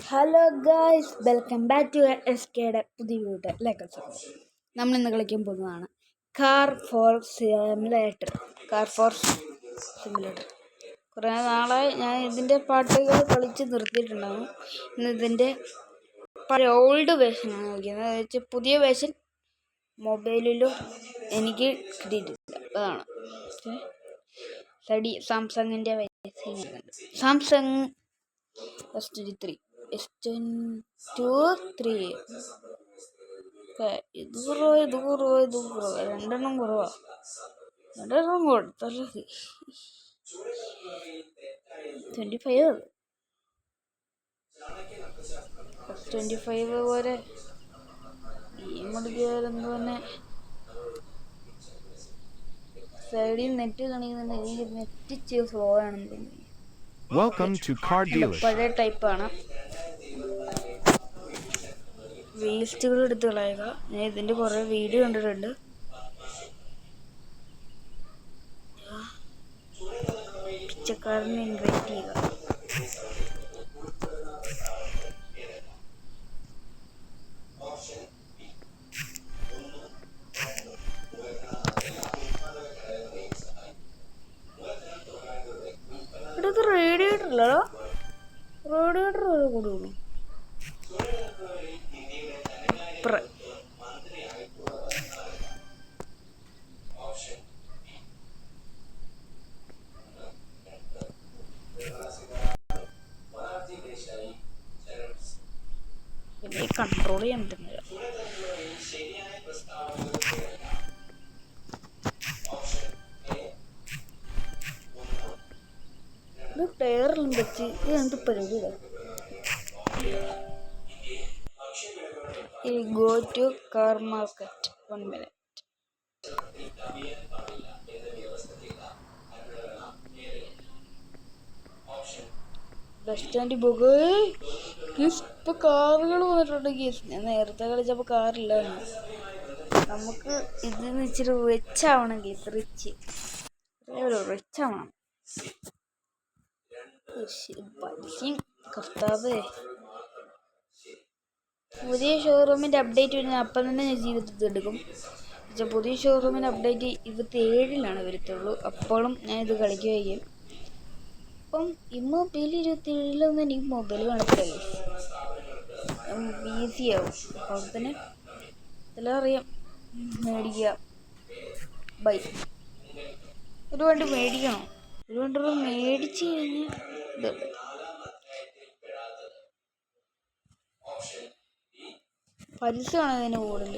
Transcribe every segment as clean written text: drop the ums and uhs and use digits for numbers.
Hello guys, welcome back to SKയുടെ പുതിയ വീഡിയോയിലേക്ക്. നമ്മൾ ഇന്ന് കളിക്കാൻ പോകുന്നതാണ് കാർ ഫോർ സിമുലേറ്റർ. കുറേ നാളായി ഞാൻ ഇതിൻ്റെ പാട്ടുകൾ കളിച്ച് നിർത്തിയിട്ടുണ്ടാകും. ഇന്ന് ഇതിൻ്റെ പഴയ ഓൾഡ് വേർഷനാണ് കളിക്കുന്നത്. വെച്ചാൽ പുതിയ വേർഷൻ മൊബൈലിലും എനിക്ക് കിട്ടിയിട്ടില്ല. അതാണ് സാംസങ്ങിൻ്റെ സാംസങ് S23 S23 ഇത് കുറവാ രണ്ടെണ്ണം കൊടുത്തല്ലേ. 25 S25 പോലെ ഗെയിം എടുക്കിയാലെന്തോ തന്നെ സൈഡിൽ നെറ്റ് കാണിക്കുന്നുണ്ട്. നെറ്റ് സ്ലോ ആണെന്ന് തോന്നുന്നു. പഴയ ടൈപ്പാണ്. വേസ്റ്റുകൾ എടുത്ത് കളയുക. ഞാൻ ഇതിൻ്റെ കുറേ വീഡിയോ കണ്ടിട്ടുണ്ട്. പിച്ചക്കാരനെ ഇൻവൈറ്റ് ചെയ്യുക. ഇവിടെയൊക്കെ റേഡിയേറ്റർ ഇല്ലല്ലോ. റേഡിയേറ്റർ കൊടുക്കണം. കൺട്രോൾ ചെയ്യാൻ പറ്റുന്നില്ല. ഇത് ടയറിലും വെച്ച് ഇത് എന്ത് പരിപാടിയില്ല. Go to car market. 1 minute. Bus സ്റ്റാൻഡിൽ പോകുക. ഇപ്പൊ കാറുകൾ വന്നിട്ടുണ്ട് ഗീസ്. ഞാൻ നേരത്തെ കളിച്ചപ്പോൾ കാറില്ലായിരുന്നു. നമുക്ക് ഇതിന് ഇച്ചിരി റിച്ച് ആവണം ഗീസ്. റിച്ച് ആവണം. പൈസയും കർത്താവേ. പുതിയ ഷോറൂമിൻ്റെ അപ്ഡേറ്റ് വരുന്ന അപ്പം തന്നെ ഞാൻ ജീവിതത്തിൽ എടുക്കും. പക്ഷേ പുതിയ ഷോറൂമിൻ്റെ അപ്ഡേറ്റ് 27-ലാണ് വരത്തുള്ളൂ. അപ്പോഴും ഞാൻ ഇത് കളിക്കുകയും അപ്പം ഈ മൊബൈൽ 27-ലൊന്നും എനിക്ക് മൊബൈൽ കാണത്തില്ല. ഈസി ആവും. അപ്പോൾ തന്നെ ഇതെല്ലാം അറിയാം. മേടിക്കുക. ബൈ. ഒരു വണ്ടി മേടിക്കണം. ഒരു വണ്ടി മേടിച്ച് കഴിഞ്ഞാൽ ഇതുണ്ട്. പരസ്യമാണ് അതിന് കൂടുതൽ.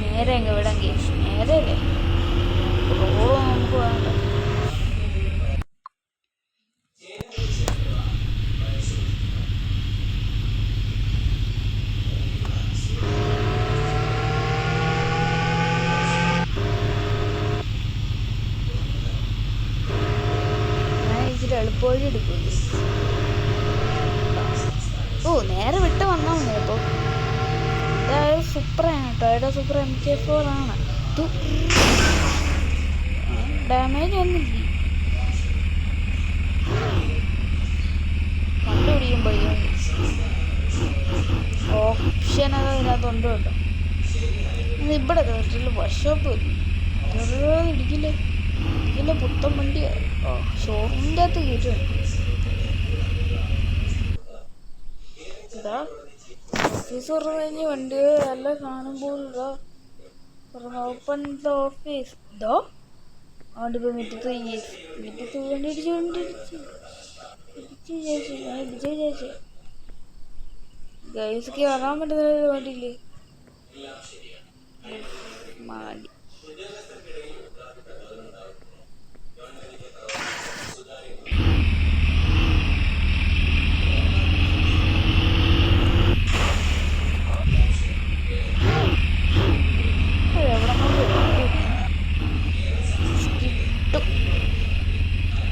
നേരെ എങ്ങ് വിടാൻ കേസ്. നേരെയല്ലേ റോഡ് നമുക്ക് വേണ്ട. എളുപ്പവഴി എടുക്കും. നേരെ വിട്ട് വന്നാൽ മതി. അപ്പോൾ ഇതായത് സൂപ്പറാണ്. ടൊയോട്ട സൂപ്പർ MK4 ആണ്. ഡാമേജ് ഒന്നുമില്ല. കണ്ടുപിടിക്കുമ്പോഴേ ഓപ്ഷൻ അത് ഇതിനകത്തുണ്ട് കേട്ടോ. ഇവിടെ കേട്ടില്ല. വർക്ക്ഷോപ്പ് ഇടിക്കില്ലേ. ഇതിൻ്റെ പുത്തൻ വണ്ടി ഷോറൂമിൻ്റെ അകത്ത് കയറ്റുണ്ട്. ഇതാ ഓഫീസ് തുറന്നു കഴിഞ്ഞ് വണ്ടികൾ എല്ലാം കാണുമ്പോൾ ഓപ്പൺ ദ ഓഫീസ്. ഇതോ അതുകൊണ്ടിപ്പോൾ മുറ്റത്ത് വണ്ടി ഇടിച്ചു വിചാരിച്ചു. ഗൈസ്ക്ക് കാണാൻ പറ്റുന്ന വണ്ടിയില്ലേ. മാടി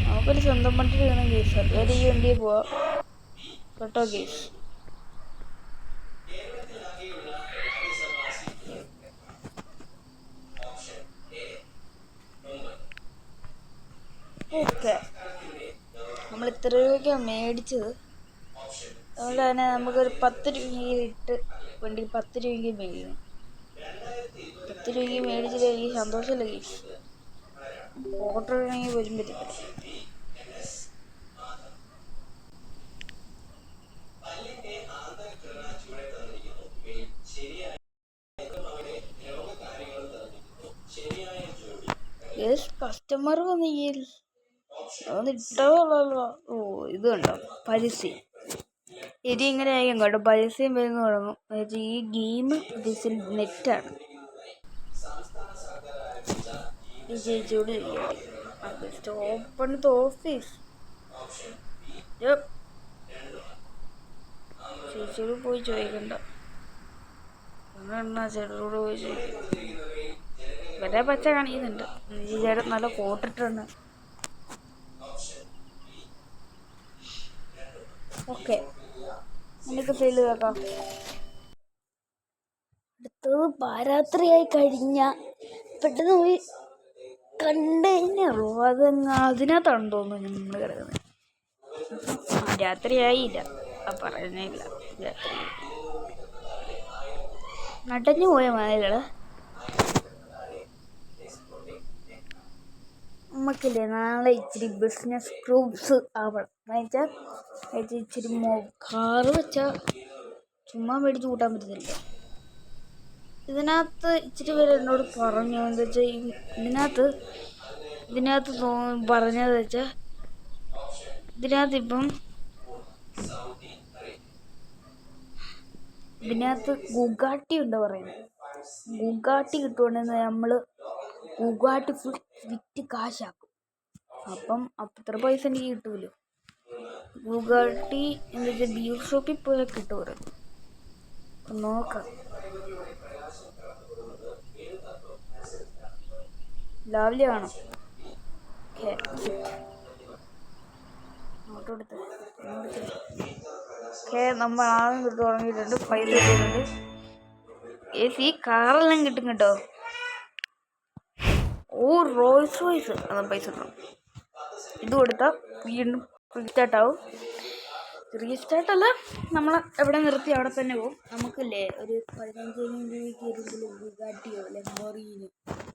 നമുക്കൊരു സ്വന്തം വണ്ടി വേണം കേസ്. അതുവരെ ഈ വണ്ടിയിൽ പോവാം കേട്ടോ കേസ്. ഓക്കെ, നമ്മൾ ഇത്ര രൂപയ്ക്കാണ് മേടിച്ചത്. അതുകൊണ്ട് തന്നെ നമുക്കൊരു 10 രൂപയിട്ട് വണ്ടി 10 രൂപയ്ക്ക് മേടിക്കണം. 10 രൂപയ്ക്ക് മേടിച്ചിട്ട് എനിക്ക് സന്തോഷമില്ല ഗീസ്. ഓട്ടോ ആണെങ്കിൽ പോലും പറ്റത്തില്ല. കസ്റ്റമർ വന്നില്ല, അതൊന്ന് ഇട്ടോളല്ലോ. ഓ, ഇത് കണ്ടോ പരസ്യം. ഇത് ഇങ്ങനെ ആയിരിക്കും കേട്ടോ, പരസ്യം വരുന്ന തുടങ്ങും. ഈ ഗെയിം ഇതിൽ നെറ്റാണ്. ഈ ചേച്ചിയോട് ഓപ്പൺ ദ ഓഫീസ്. ചേച്ചിയോട് പോയി ചോദിക്കണ്ട, എന്നാ ചേട്ടനോട് പോയി ചോദിക്കും. വരെ പച്ച കാണിക്കുന്നുണ്ട്. ചേട്ടൻ നല്ല കോട്ടിട്ടുണ്ട്. ഓക്കെ, നമുക്ക് സെയിൽ കേൾക്കാം. അടുത്തത് പാരാത്രിയായി കഴിഞ്ഞ പെട്ടെന്ന് പോയി കണ്ടുകഴിഞ്ഞുള്ളൂ. അതിനകത്താണ് തോന്നുന്നു നമ്മൾ കിടക്കുന്നത്. രാത്രിയായില്ല, പറയുന്നില്ല. രാത്രി നടഞ്ഞു പോയ മലകള് നമുക്കില്ലേ നാളെ ഇച്ചിരി ബിസിനസ് ഗ്രൂപ്പ്സ് ആവണം. എന്നുവെച്ചാൽ ഇച്ചിരി കാറ് വെച്ചാൽ ചുമ്മാ മേടിച്ച് കൂട്ടാൻ പറ്റത്തില്ല. ഇതിനകത്ത് ഇച്ചിരി പേര് എന്നോട് പറഞ്ഞു, എന്താ വെച്ചാൽ ഇതിനകത്ത് പറഞ്ഞത് വെച്ചാൽ ഇതിനകത്ത് ഗുഗാട്ടി ഉണ്ടോ പറയുന്നത്. ഗുഗാട്ടി കിട്ടുവാണെങ്കിൽ നമ്മൾ ഗുഗാട്ടി ഫുൾ വിറ്റ് കാശാക്കും. അപ്പം അത്ര പൈസ എനിക്ക് കിട്ടൂല്ലോ. ഗുഗാട്ടി എന്താ വെച്ചാൽ ബിയർ ഷോപ്പിൽ പോയാൽ കിട്ടും. പറയും നോക്കാം. രാവിലെ കാണാം. നമ്മൾ ആദ്യം തൊട്ട് തുടങ്ങിയിട്ടുണ്ട്. പൈസ കിട്ടുന്നുണ്ട്. ഈ കാറെല്ലാം കിട്ടും കേട്ടോ. ഓ, റോൾസ് റോയ്സ് അതാ പൈസ കിട്ടണം. ഇത് കൊടുത്താൽ വീണ്ടും റീസ്റ്റാർട്ടാവും. റീസ്റ്റാർട്ടല്ല, നമ്മൾ എവിടെ നിർത്തി അവിടെ തന്നെ പോകും. നമുക്കില്ലേ ഒരു 15,000 രൂപയ്ക്ക് ഏതെങ്കിലും ഗുഗാട്ടിയോ ലംബോർഗിനിയോ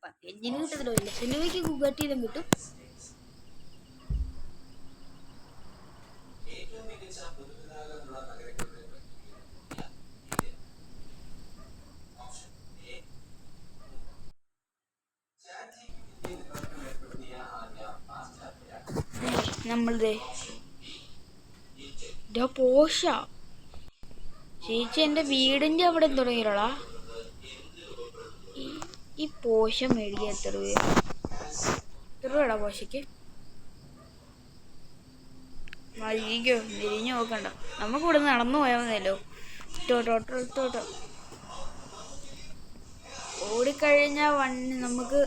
15,000 കിട്ടത്തില്ലോ, 1,00,000 രൂപയ്ക്ക് ഗുഗാട്ടിയിലും കിട്ടും. നമ്മളുടെ പോഷ ചേച്ചി എൻ്റെ വീടിൻ്റെ അവിടെ തുടങ്ങിയിട്ടാ. ഈ പോഷ മേടിക്കുക എത്ര രൂപയുടെ പോഷയ്ക്ക്? മരിക്കോ, തിരിഞ്ഞു നോക്കണ്ട. നമുക്ക് ഇവിടെ നടന്നു പോയാൽ മതിയല്ലോ. ടോട്ടോ ഓടിക്കഴിഞ്ഞാൽ നമുക്ക്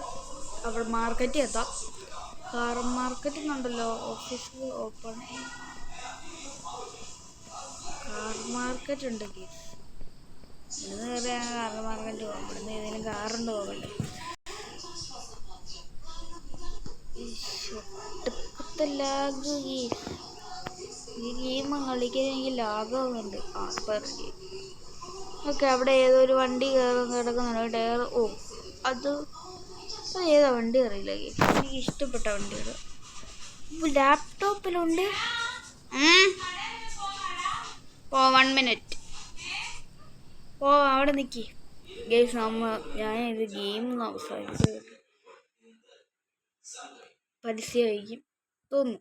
അവിടെ മാർക്കറ്റിൽ എത്താം. കാർ മാർക്കറ്റിന്നുണ്ടല്ലോ ഓഫീസ് ഓപ്പൺ. കാർ മാർക്കറ്റ് ഉണ്ടെങ്കിൽ ഇവിടുന്ന് കയറിയാണ് കാർ മാർക്കറ്റ് പോകാം. ഇവിടുന്ന് ഏതെങ്കിലും കാറുണ്ട് പോകണ്ടേ. ലാഗ് ഈ ഗെയിം കളിക്കാൻ എനിക്ക് ലാഗാവുന്നുണ്ട്. ഓക്കെ, അവിടെ ഏതൊരു വണ്ടി കിടക്കുന്നുണ്ട്. ടയർ. ഓ, അത് ഏതാ വണ്ടി അറിയില്ല. എനിക്ക് ഇഷ്ടപ്പെട്ട വണ്ടികൾ ലാപ്ടോപ്പിലുണ്ട്. 1 മിനിറ്റ് അവിടെ നിൽക്കി ഗെയ്സ്. ഞാൻ ഇത് ഗെയിം അവസാനിച്ചു. പരസ്യമായിരിക്കും തോന്നുന്നു.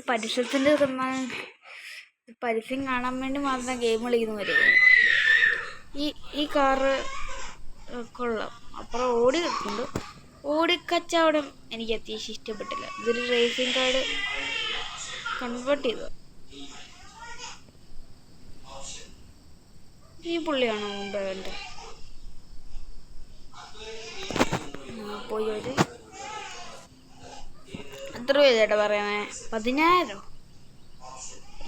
പരസ്യത്തിൻ്റെ പരസ്യം കാണാൻ വേണ്ടി മാത്രം ഗെയിം കളിക്കുന്നവരെ. ഈ കാറ് കൊള്ളാം. അപ്പുറം ഓടി കിട്ടുന്നുണ്ട്. ഓടിക്കച്ചവടം എനിക്ക് അത്യാവശ്യം ഇഷ്ടപ്പെട്ടില്ല. ഇതൊരു റേസിംഗ് കാർഡ് കൺവേർട്ട് ചെയ്തത്. ഈ പുള്ളിയാണോ മുമ്പേ വേണ്ടത്? പോയി ഒരു എത്ര രൂപ ചേട്ടാ പറയണേ? 10,000.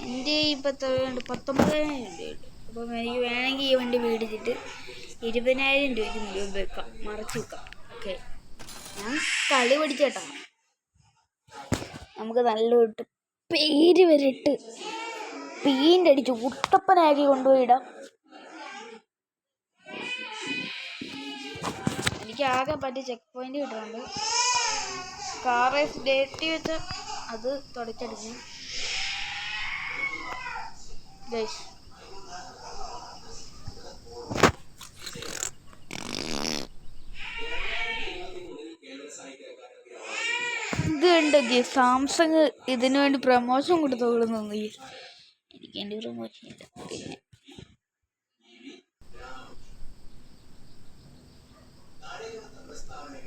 എൻ്റെ ഇപ്പം എത്ര രൂപയുണ്ട്? 19,000 രൂപയുണ്ട്. അപ്പം എനിക്ക് വേണമെങ്കിൽ ഈ വണ്ടി മേടിച്ചിട്ട് 20,000 രൂപയ്ക്ക് വെക്കാം, മറച്ചു വെക്കാം. ഓക്കെ. ഞാൻ കളി പഠിച്ചേട്ടാ. നമുക്ക് നല്ലൊരു പേര് വരിട്ട് പെയിൻ്റ് കുട്ടപ്പനാക്കി കൊണ്ടുപോയിടാം. എനിക്ക് ആകെ പറ്റിയ ചെക്ക് പോയിന്റ് കിട്ടുന്നുണ്ട്. കാർ റേസ് ഡേറ്റി വെച്ച അത് തുടച്ചെടുക്കും. ഇത് കണ്ടോ സാംസങ് ഇതിനു വേണ്ടി പ്രമോഷൻ കൊടുത്തോളുന്നു. എനിക്ക് എൻ്റെ പ്രമോഷൻ ഇല്ല.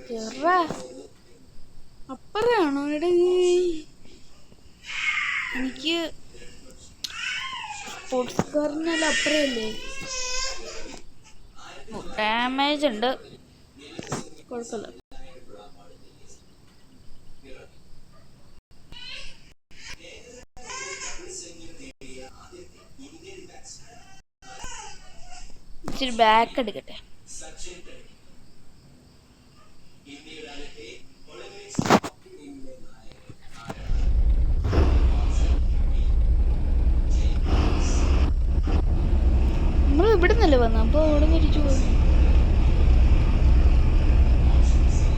പിന്നെ അപ്പറാണോ ഇവിടെ? എനിക്ക് സ്പോർട്സ് കാറിനല്ല അപ്പറല്ലേ. ഡാമേജ് ഉണ്ട്, കുഴപ്പമില്ല. ഇച്ചിരി ബാക്ക് എടുക്കട്ടെ. നമ്മൾ ഇവിടെ നിന്നല്ലേ വന്ന, അപ്പോൾ അവിടെ തിരിച്ചു പോകും.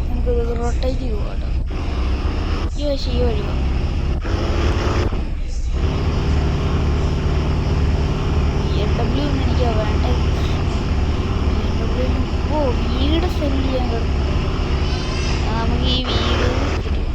നമുക്ക് റൊട്ടേറ്റ് ചെയ്ത് പോകാം. ഈ വഴി BMW ഒന്നും എനിക്ക് വേണ്ട. വീട് സെല് ചെയ്യാൻ കിടക്കും. നമുക്ക് ഈ വീട് 60,000 രൂപ.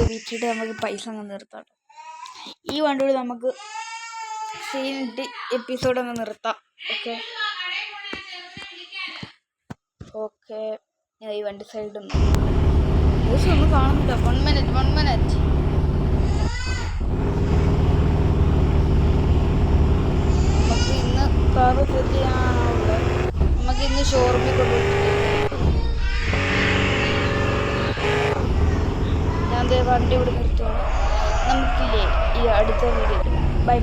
വിറ്റിട്ട് നമുക്ക് പൈസ അങ്ങ് നിർത്താം. ഈ വണ്ടിയോട് നമുക്ക് സീനിട്ട് എപ്പിസോഡ് അങ്ങ് നിർത്താം. ഓക്കെ ഈ വണ്ടി സൈഡിൽ ഒന്നും കാണുന്നില്ല. 1 മിനിറ്റ് നമുക്ക് ഇന്ന് കാറ് സെറ്റ് ചെയ്യാനാണുള്ളത്. നമുക്ക് ഇന്ന് ഷോറൂമിൽ കൊണ്ടുപോയിട്ട് ഞാൻ വണ്ടി ഇവിടെ നിർത്തുകയാണ്. നമുക്കില്ലേ ഈ അടുത്ത വീഡിയോ. ബൈ.